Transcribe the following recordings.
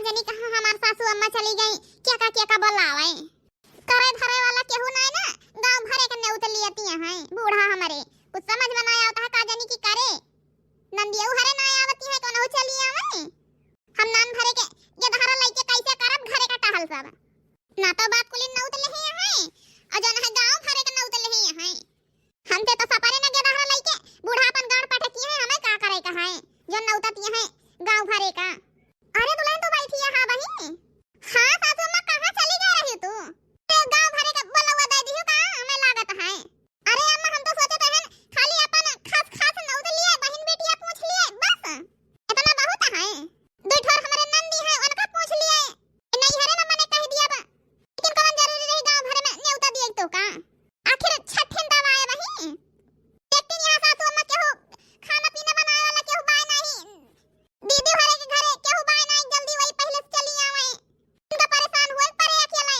जानी कहां हमार सासू अम्मा चली गई, क्या का बोलावे करे धरे वाला केहू नहीं ना, गांव भरे के नेउत लियती हैं बूढ़ा हमारे, कुछ समझ में नहीं आता है का जानी की करे नंदिया हरे नहीं आवती है कोनो चली आवे, हम नान भरे के ये धारा लइके कैसे करब घरे का टहल सब ना तो बात कुली नेउत ले हैं और जन है गांव भरे के नेउत ले हैं, हम ते तो सपारे ना के धारा लइके बूढ़ा अपन गाड़ पाटे किए हैं, हमें का करे का है जो नेउतती है गांव भरे का। अरे दुल्हन तो बैठी है। हां बहन, हां सासू अम्मा कहां चली गई रही तू, ते गांव भरे का बोलवा दे दियो का हमें लागत है। अरे अम्मा हम तो सोचे थे खाली अपन खास खास नौद लिए बहन बेटियां पूछ लिए बस, इतना बहुत है। दो ठोर हमारे नंदी है उनका पूछ लिए नहीं हरे ना मैंने कह दिया बा, लेकिन कौन जरूरी रही गांव भरे में न्योता दिए तो का आखिर छठिन दवा है बहन, देखती यहां सासू अम्मा के हो खाना पीना बनाए वाला केहू बाय नहीं, दीदी हरे के घरे केहू बाय नहीं, जल्दी वही पहले से चली आवे, इनका परेशान हुए परे अकेले।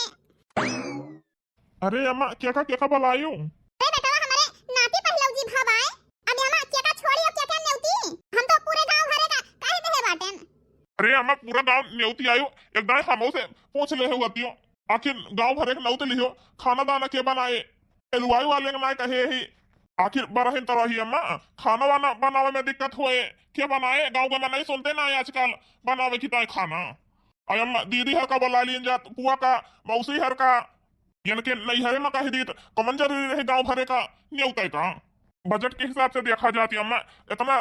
अरे अम्मा क्या का बुलायूं? अरे बेटा हमारे नाती पहलव जी भवाए, अब अम्मा क्या छोड़ी अब क्या नेउती, हम तो पूरे गांव भरे का कह दे बाटन। अरे अम्मा पूरा गांव न्योती आयो, एकदम हमो से पूछ ले हुआतियो, आखिर गांव भरे के नौते लियो खाना दाना के बनाए, एलुआई वाले ना कहे ही आखिर बरहिन तरह ही अम्मा खाना वाना बनावे में दिक्कत होए, क्या बनाए गांव में नहीं सुनते ना आजकल बनावे की ताई खाना। अय अम्मा दीदी हर का बुला लीन जात, पुआ का मौसी हर का यानी के नहीं हरे में कह दी कमन जरूरी रहे गांव भरे का न्योते का, बजट के हिसाब से देखा जाती अम्मा इतना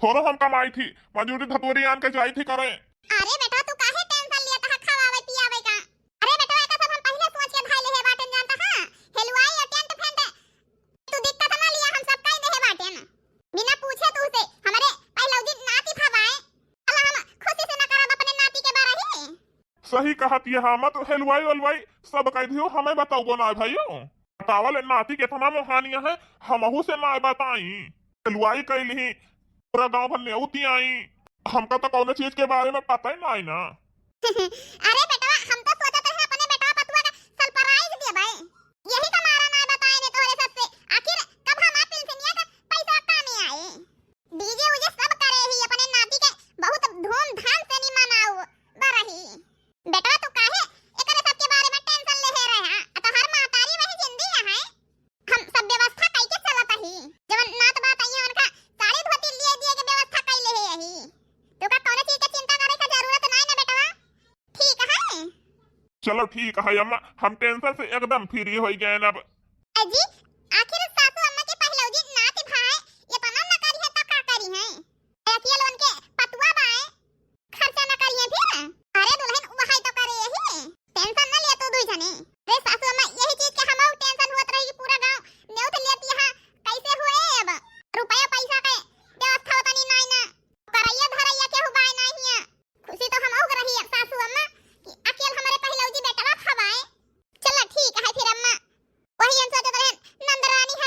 थोड़ा हम कमाई थी, मजूरी धतूरी आन के जाई थी करे। अरे बेटा तू काहे टेंशन लिया था खवावे पियावे का, अरे बेटा एका सब हम पहले सोच के धाई ले बाटन जानता हां हेलवाई और टेंट फेंट तू दिक्कत ना लिया, हम सब कह दे बाटन बिना पूछे तू से हमारे पहले दिन नाती भवाए, अल्लाह हम खुशी से ना करब अपने नाती के बारे ही। सही कहती है हाँ, मत हेलवाई वलवाई सब कह दियो, हमें बताओ ना भाइयों बतावल नाती कितना मोहानिया है, हमहू से ना बताई हेलवाई कैली पूरा गांव भर नेउती आई, हमका तो कौन चीज के बारे में पता ही नहीं ना। अरे बेटा हम तो सोचते हैं अपने बेटा पतुआ का सरप्राइज दे भाई, यही तो मारा ना बताए ने तोरे सबसे, आखिर कब हम पेंशनिया का पैसा कामे आए, डीजे उजे सब करे ही अपने नाती के बहुत धूमधाम से नहीं मनाओ बरही। बेटा तू काहे एकरे सब के बारे में टेंशन ले रहे हैं, तो हर महतारी वही जिंदगी है, हम सब व्यवस्था कैके चलत ही, जवन नात बात आई उनका साड़ी धोती लिए दिए के व्यवस्था कैले है यही, तो का कौन चीज की चिंता करे का जरूरत नहीं ना बेटा, ठीक है। चलो ठीक है अम्मा, हम टेंशन से एकदम फ्री हो गए अब। अजी आखिर सासू अम्मा के पहले जी नाती भाई ये तना न करी है तो का करी है, अकेले उनके पतुआ बाए खर्चा न करी है फिर, अरे दुल्हन वही तो करे यही, टेंशन न ले तू दुई जने, अरे सासू अम्मा यही चीज के हमहु टेंशन होत रही पूरा गांव नेउत लेती है कैसे हुए अब रुपया पैसा के व्यवस्था होता नहीं ना करैया धरैया के हुबाई नहीं है, खुशी तो हमहु रही है सासू अम्मा कि अकेले हमारे पहले जी बेटा खवाए। चलो ठीक है फिर अम्मा, वही हम सोचते रहे नंदरानी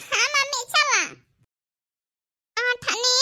हाँ मम्मी चला आठने